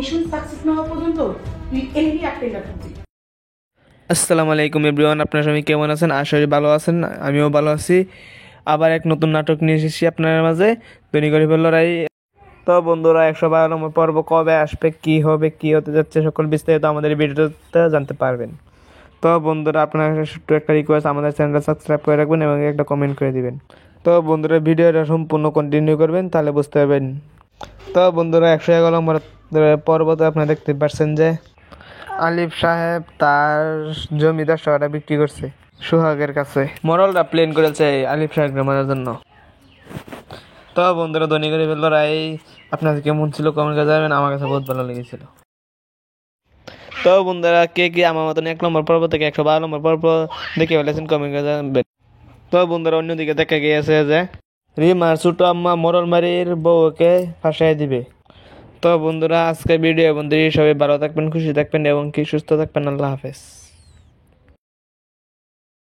Mission success না হওয়া পর্যন্ত তুই এলিভি আটকে থাকবি। আসসালামু আলাইকুম এভরিওয়ান, আপনারা সবাই কেমন আছেন? আশা করি ভালো আছেন। আমিও ভালো আছি। আবার এক নতুন নাটক নিয়ে এসেছি আপনার মাঝে, ধনী গরিবের লড়াই। তো বন্ধুরা, 112 নম্বর পর্ব কবে আসবে, কি হবে, কি হতে যাচ্ছে, সকল বিস্তারিত আমাদের এই ভিডিওতে জানতে পারবেন। তো বন্ধুরা, আপনার ছোট্ট একটা রিকোয়েস্ট, আমাদের চ্যানেলটা সাবস্ক্রাইব করে রাখবেন এবং একটা কমেন্ট করে দিবেন। তো বন্ধুরা, ভিডিওটা সম্পূর্ণ কন্টিনিউ করবেন, তাহলে বুঝতে পারবেন। তো বন্ধুরা, 111 নম্বর পর্বতে আপনারা দেখতে পাচ্ছেন যে আলিফ সাহেব তার জমিদার শহরটা বিক্রি করছে সোহাগের কাছে। মরলটা প্লেন করেছে আলিফ সাহেবকে মারার জন্য। তো বন্ধুরা, ধনী গরিবের লড়াই আপনাদের কেমন ছিল কমেন্ট করে জানাবেন। আমার কাছে বহুত ভালো লেগেছিল। তো বন্ধুরা, কে কে আমার মতন 1 নম্বর পর্ব থেকে 112 নম্বর পর্ব দেখে ফেলেছেন কমেন্ট করে জানাবেন। তো বন্ধুরা, অন্যদিকে দেখা গিয়েছে যে রিমার ছোট আম্মা মরল মারির বউকে ফাঁসাই দিবে। তো বন্ধুরা, আজকে ভিডিও বন্ধুরা সবাই ভালো থাকবেন, খুশি থাকবেন এবং কি সুস্থ থাকবেন। আল্লাহ হাফেজ।